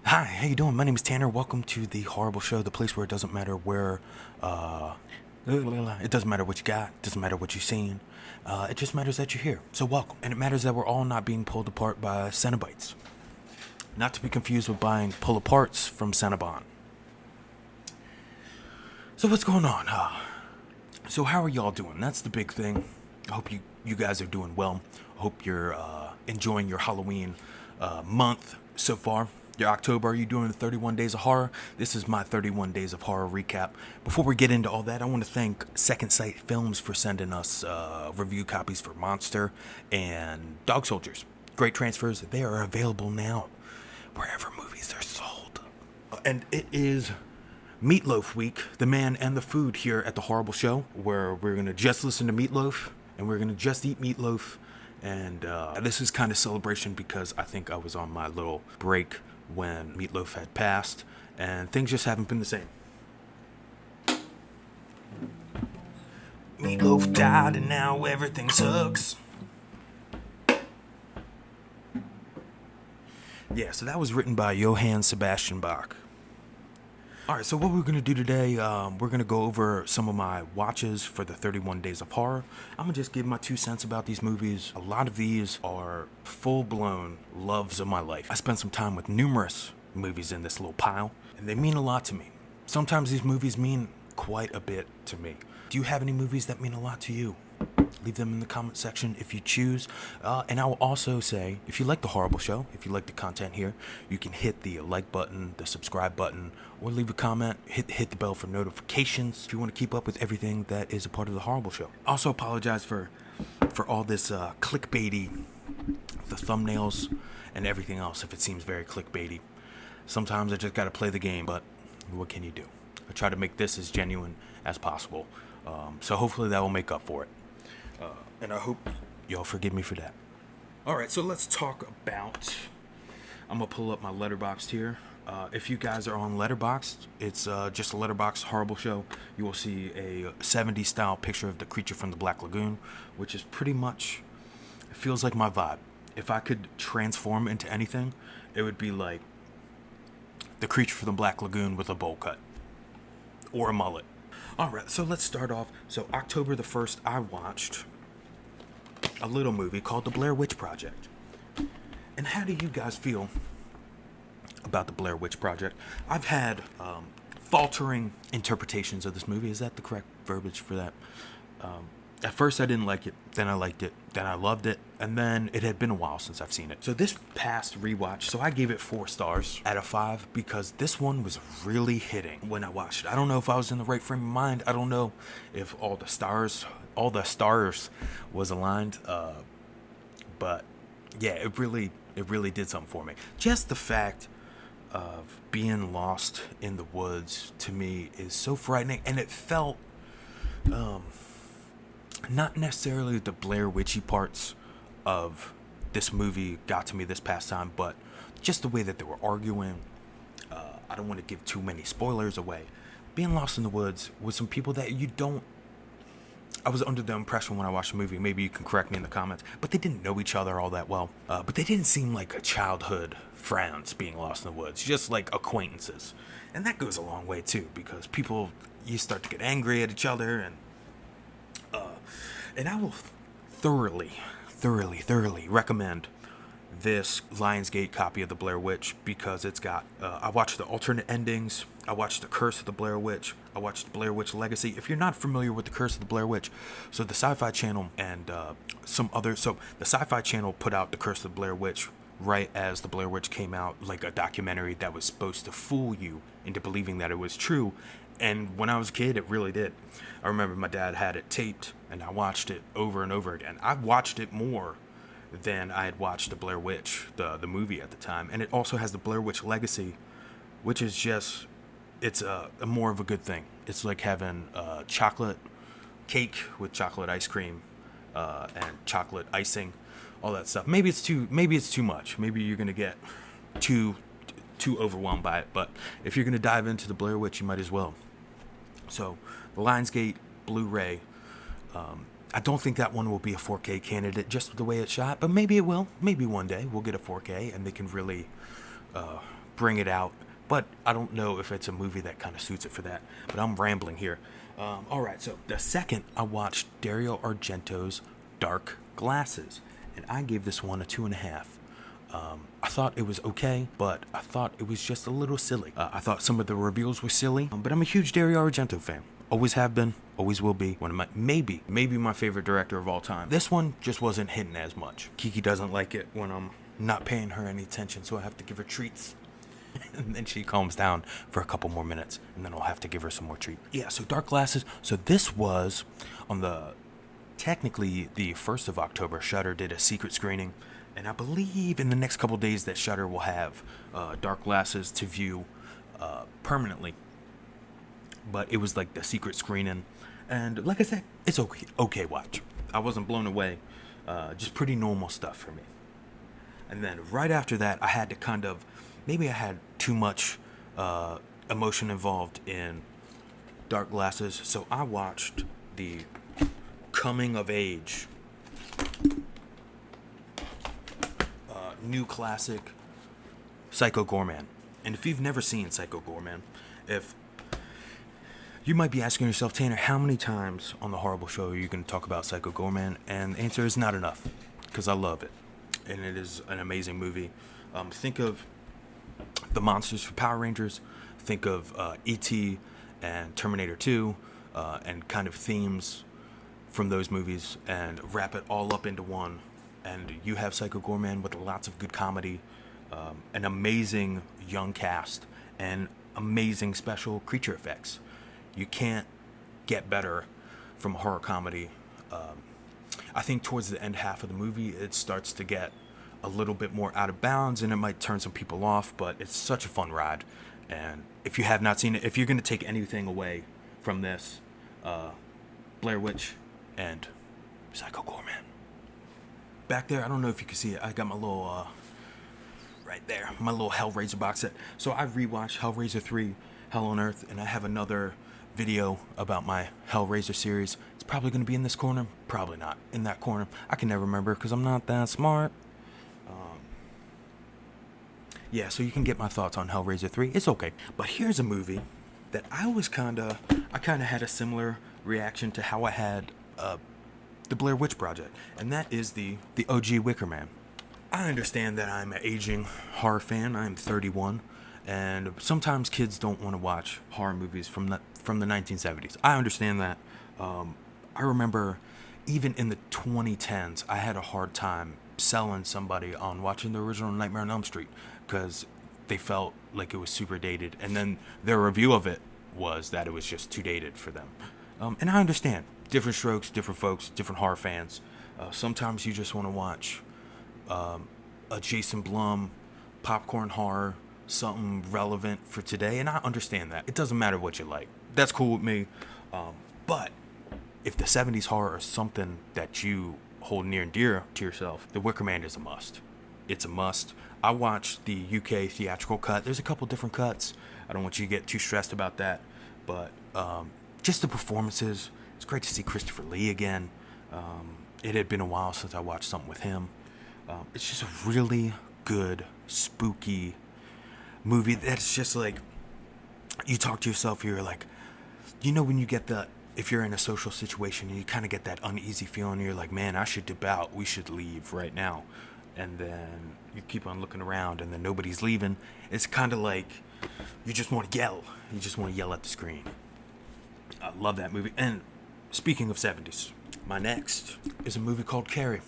Hi, how you doing? My name is Tanner. Welcome to the Horrorable Show, the place where it doesn't matter where, it doesn't matter what you got, it doesn't matter what you've seen. It just matters that you're here. So welcome. And it matters that we're all not being pulled apart by Cenobites. Not to be confused with buying pull-aparts from Cinnabon. So what's going on? So how are y'all doing? That's the big thing. I hope you guys are doing well. I hope you're enjoying your Halloween month so far. Your October, are you doing the 31 Days of Horror? This is my 31 Days of Horror recap. Before we get into all that, I want to thank Second Sight Films for sending us review copies for Monster and Dog Soldiers. Great transfers. They are available now wherever movies are sold. And it is Meatloaf Week, the man and the food here at the Horrorable Show, where we're going to just listen to Meatloaf and we're going to just eat meatloaf. And this is kind of celebration because I think I was on my little break when Meatloaf had passed, and things just haven't been the same. Meatloaf died, and now everything sucks. Yeah, so that was written by Johann Sebastian Bach. Alright, so what we're going to do today, we're going to go over some of my watches for the 31 Days of Horror. I'm going to just give my 2 cents about these movies. A lot of these are full-blown loves of my life. I spent some time with numerous movies in this little pile, and they mean a lot to me. Sometimes these movies mean quite a bit to me. Do you have any movies that mean a lot to you? Leave them in the comment section if you choose. And I will also say, if you like the Horrorable Show, if you like the content here, you can hit the like button, the subscribe button, or leave a comment, hit the bell for notifications if you want to keep up with everything that is a part of the Horrorable Show. Also apologize for all this clickbaity, the thumbnails and everything else if it seems very clickbaity. Sometimes I just gotta play the game, but what can you do? I try to make this as genuine as possible. So hopefully that will make up for it. And I hope y'all forgive me for that. Alright, so let's talk about... I'm going to pull up my Letterboxd here. If you guys are on Letterboxd, it's just a Letterboxd Horrible Show. You will see a 70s style picture of the creature from the Black Lagoon, which is pretty much... It feels like my vibe. If I could transform into anything, it would be like the creature from the Black Lagoon with a bowl cut. Or a mullet. Alright, so let's start off. So October the 1st, I watched a little movie called The Blair Witch Project. And how do you guys feel about The Blair Witch Project? I've had faltering interpretations of this movie. Is that the correct verbiage for that? At first I didn't like it, then I liked it, then I loved it, and then it had been a while since I've seen it. So this past rewatch, so I gave it 4 stars out of 5 because this one was really hitting when I watched it. I don't know if I was in the right frame of mind. I don't know if all the stars was aligned, but yeah, it really did something for me. Just the fact of being lost in the woods to me is so frightening, and it felt not necessarily the Blair Witchy parts of this movie got to me this past time, but just the way that they were arguing. I don't want to give too many spoilers away. Being lost in the woods with some people that you don't... I was under the impression when I watched the movie, maybe you can correct me in the comments, but they didn't know each other all that well. But they didn't seem like a childhood friends being lost in the woods, just like acquaintances. And that goes a long way too, because people, you start to get angry at each other, and I will thoroughly recommend this Lionsgate copy of The Blair Witch because it's got, I watched the alternate endings, I watched The Curse of the Blair Witch, I watched Blair Witch Legacy. If you're not familiar with The Curse of the Blair Witch, so the Sci-Fi Channel and the Sci-Fi Channel put out The Curse of the Blair Witch right as The Blair Witch came out, like a documentary that was supposed to fool you into believing that it was true. And when I was a kid, it really did. I remember my dad had it taped, and I watched it over and over again. I watched it more than I had watched The Blair Witch, the movie at the time. And it also has The Blair Witch Legacy, which is just, it's a more of a good thing. It's like having chocolate cake with chocolate ice cream and chocolate icing, all that stuff. Maybe it's too much. Maybe you're going to get too overwhelmed by it. But if you're going to dive into The Blair Witch, you might as well. So, the Lionsgate Blu-ray, I don't think that one will be a 4K candidate just the way it's shot, but maybe it will. Maybe one day we'll get a 4K and they can really bring it out. But I don't know if it's a movie that kind of suits it for that. But I'm rambling here. Alright, so the second I watched Dario Argento's Dark Glasses. And I gave this one a 2.5. I thought it was okay, but I thought it was just a little silly. I thought some of the reveals were silly, but I'm a huge Dario Argento fan. Always have been, always will be. One of my, maybe my favorite director of all time. This one just wasn't hitting as much. Kiki doesn't like it when I'm not paying her any attention, so I have to give her treats. And then she calms down for a couple more minutes, and then I'll have to give her some more treat. Yeah, so Dark Glasses. So this was on technically the 1st of October. Shudder did a secret screening, and I believe in the next couple days that Shudder will have Dark Glasses to view permanently. But it was like the secret screening, and like I said, it's okay watch. I wasn't blown away, just pretty normal stuff for me. And then right after that, I had to maybe I had too much emotion involved in Dark Glasses, so I watched the coming of age new classic Psycho Goreman. And if you've never seen Psycho Goreman, you might be asking yourself, Tanner, how many times on the Horrorable show are you going to talk about Psycho Goreman? And the answer is not enough, because I love it. And it is an amazing movie. Think of the monsters for Power Rangers. Think of E.T. and Terminator 2 and kind of themes from those movies, and wrap it all up into one. And you have Psycho Goreman with lots of good comedy, an amazing young cast, and amazing special creature effects. You can't get better from a horror comedy. I think towards the end half of the movie, it starts to get a little bit more out of bounds, and it might turn some people off, but it's such a fun ride. And if you have not seen it, if you're going to take anything away from this, Blair Witch and Psycho Goreman. Back there, I don't know if you can see it, I got my little, right there, my little Hellraiser box set. So I rewatched Hellraiser 3, Hell on Earth, and I have another video about my Hellraiser series. It's probably going to be in this corner, probably not in that corner. I can never remember because I'm not that smart. Yeah, so you can get my thoughts on Hellraiser 3. It's okay. But here's a movie that I kind of had a similar reaction to how I had the Blair Witch Project, and that is the OG Wicker Man. I understand that I'm an aging horror fan. I'm 31, and sometimes kids don't want to watch horror movies from the 1970s. I understand that. I remember even in the 2010s, I had a hard time selling somebody on watching the original Nightmare on Elm Street because they felt like it was super dated, and then their review of it was that it was just too dated for them. And I understand. Different strokes, different folks, different horror fans. Sometimes you just want to watch a Jason Blum popcorn horror, something relevant for today, and I understand that. It doesn't matter what you like. That's cool with me. But if the 70s horror is something that you hold near and dear to yourself, The Wicker Man is a must. It's a must. I watched the UK theatrical cut. There's a couple different cuts. I don't want you to get too stressed about that. But just the performances. It's great to see Christopher Lee again. It had been a while since I watched something with him. It's just a really good, spooky movie that's just like, you talk to yourself, you're like, you know when you get if you're in a social situation and you kind of get that uneasy feeling, you're like, man, I should dip out. We should leave right now. And then you keep on looking around and then nobody's leaving. It's kind of like you just want to yell. You just want to yell at the screen. I love that movie. And speaking of 70s, my next is a movie called Carrie.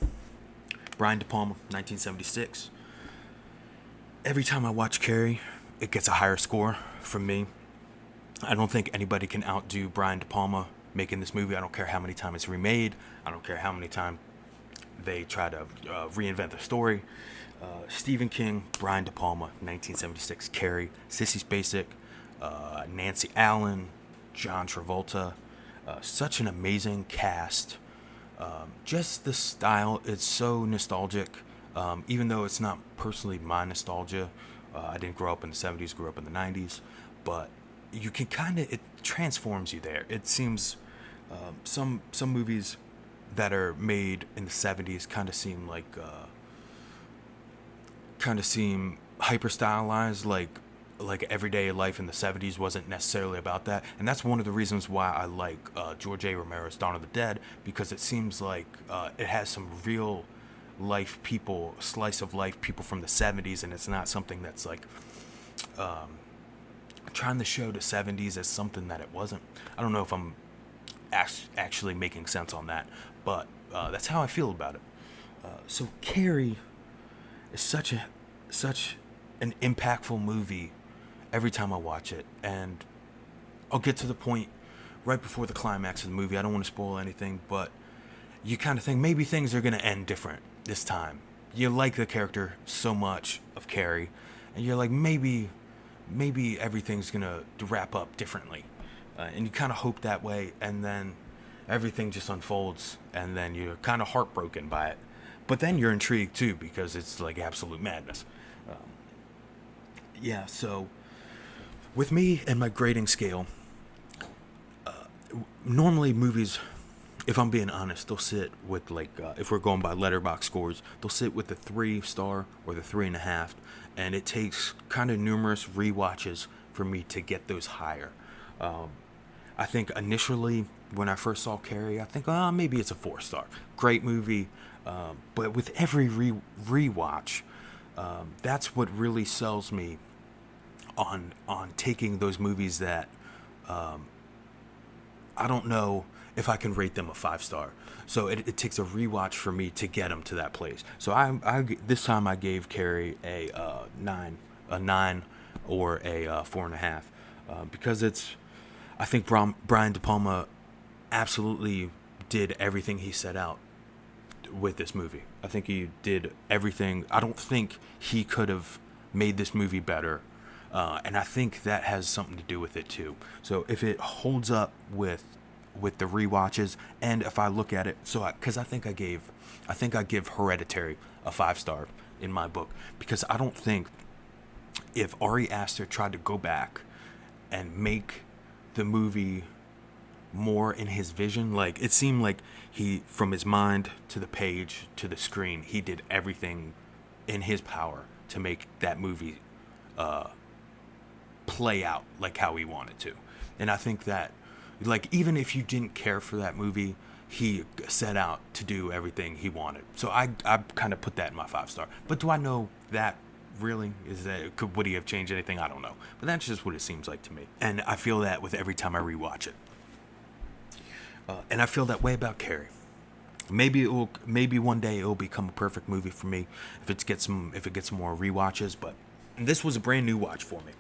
Brian De Palma, 1976. Every time I watch Carrie, it gets a higher score from me. I don't think anybody can outdo Brian De Palma making this movie. I don't care how many times it's remade. I don't care how many times they try to reinvent the story. Stephen King, Brian De Palma, 1976, Carrie, Sissy Spacek, Nancy Allen, John Travolta. Such an amazing cast. Just the style, it's so nostalgic. Even though it's not personally my nostalgia. I didn't grow up in the 70s, grew up in the 90s. But you can it transforms you there. It seems some movies that are made in the 70s kind of seem hyper stylized, like everyday life in the 70s wasn't necessarily about that. And that's one of the reasons why I like George A. Romero's Dawn of the Dead, because it seems like it has some real life people, slice of life people from the 70s, and it's not something that's like trying to show the 70s as something that it wasn't. I don't know if I'm actually making sense on that, but that's how I feel about it. So Carrie is such an impactful movie every time I watch it, and I'll get to the point right before the climax of the movie. I don't want to spoil anything, but you kind of think maybe things are going to end different this time. You like the character so much of Carrie, and you're like, maybe everything's going to wrap up differently. And you kind of hope that way, and then everything just unfolds, and then you're kind of heartbroken by it. But then you're intrigued too, because it's like absolute madness. Yeah, so with me and my grading scale, normally movies, if I'm being honest, they'll sit with if we're going by letterbox scores, they'll sit with the 3-star or the 3.5, and it takes kind of numerous rewatches for me to get those higher. I think initially when I first saw Carrie, I think maybe it's a 4-star. Great movie, but with every rewatch, that's what really sells me on taking those movies that I don't know if I can rate them a 5-star. So it takes a rewatch for me to get them to that place. So I this time I gave Carrie a 9 or a 4.5, because I think Brian De Palma absolutely did everything he set out with this movie. I think he did everything. I don't think he could have made this movie better. And I think that has something to do with it too. So if it holds up with the rewatches, and if I look at it, because I think I give Hereditary a 5-star in my book, because I don't think if Ari Aster tried to go back and make the movie more in his vision, like it seemed like he, from his mind to the page to the screen, he did everything in his power to make that movie play out like how he wanted to. And I think that, like, even if you didn't care for that movie, he set out to do everything he wanted. So I kind of put that in my 5-star. But do I know that really would he have changed anything? I don't know, but that's just what it seems like to me, and I feel that with every time I rewatch it. And I feel that way about Carrie. Maybe one day it will become a perfect movie for me if it gets more rewatches. But this was a brand new watch for me.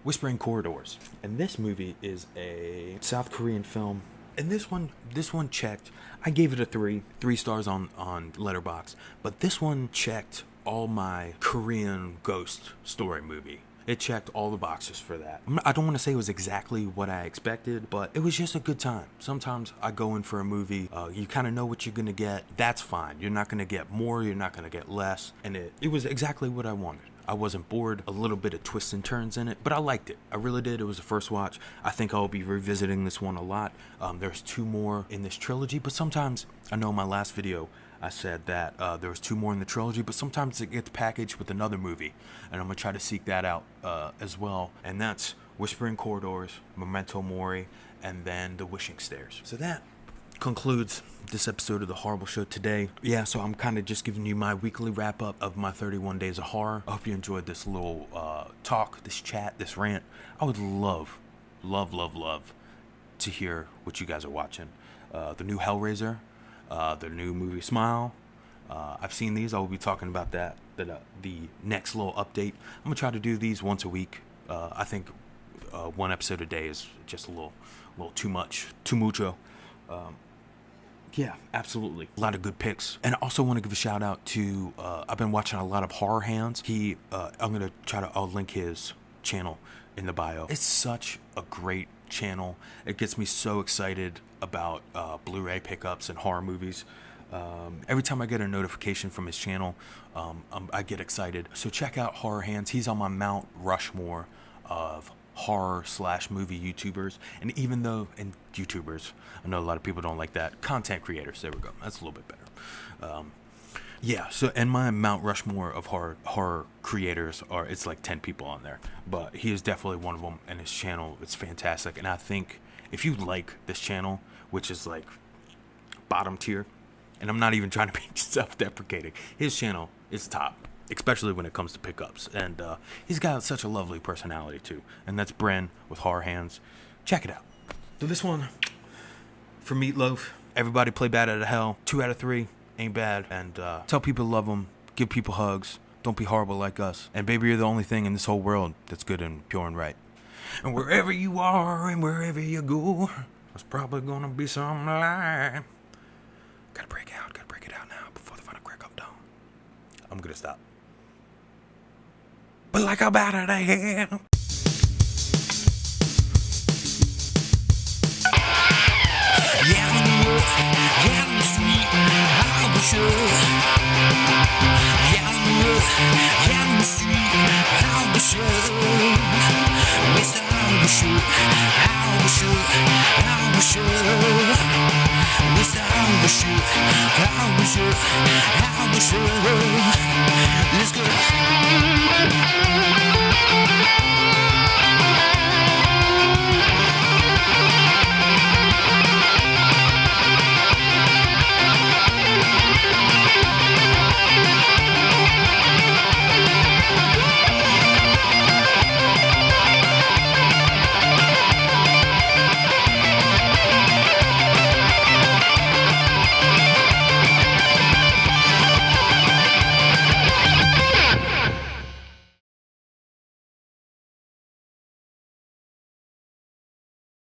Whispering Corridors, and this movie is a South Korean film. And this one checked. I gave it a 3 stars on Letterboxd, but this one checked all my Korean ghost story movie. It checked all the boxes for that. I don't want to say it was exactly what I expected, but it was just a good time. Sometimes I go in for a movie, you kind of know what you're going to get. That's fine. You're not going to get more, you're not going to get less. And it was exactly what I wanted. I wasn't bored, a little bit of twists and turns in it, but I liked it. I really did. It was a first watch. I think I'll be revisiting this one a lot. There's 2 more in this trilogy, but sometimes, I know in my last video, I said that there was 2 more in the trilogy, but sometimes it gets packaged with another movie, and I'm going to try to seek that out as well. And that's Whispering Corridors, Memento Mori, and then The Wishing Stairs. So that concludes this episode of The Horrorable Show today. Yeah, so I'm kind of just giving you my weekly wrap-up of my 31 Days of Horror. I hope you enjoyed this little talk, this chat, this rant. I would love to hear what you guys are watching. The new Hellraiser, the new movie Smile. I've seen these. I will be talking about that, the next little update. I'm going to try to do these once a week. I think 1 episode a day is just a little too much, too mucho. Yeah, absolutely. A lot of good picks. And I also want to give a shout out to, I've been watching a lot of Horror Hands. I'll link his channel in the bio. It's such a great channel. It gets me so excited about Blu-ray pickups and horror movies. Every time I get a notification from his channel, I get excited. So check out Horror Hands. He's on my Mount Rushmore of horror/movie YouTubers. And YouTubers, I know a lot of people don't like that. Content creators, there we go. That's a little bit better. Yeah, so and my Mount Rushmore of horror creators are, it's like 10 people on there, but he is definitely one of them, and his channel, it's fantastic. And I think if you like this channel, which is like bottom tier, and I'm not even trying to be self-deprecating, his channel is top, especially when it comes to pickups. And he's got such a lovely personality too, and that's Bren with Horror Hands. Check it out. So this one for Meatloaf, everybody play Bad Out of Hell, 2 out of 3. Ain't bad. And tell people to love them, give people hugs, don't be horrible like us. And baby, you're the only thing in this whole world that's good and pure and right. And wherever you are and wherever you go, there's probably gonna be some light. Gotta break it out now before the final crack of dawn. I'm gonna stop. But like a bat out of hell.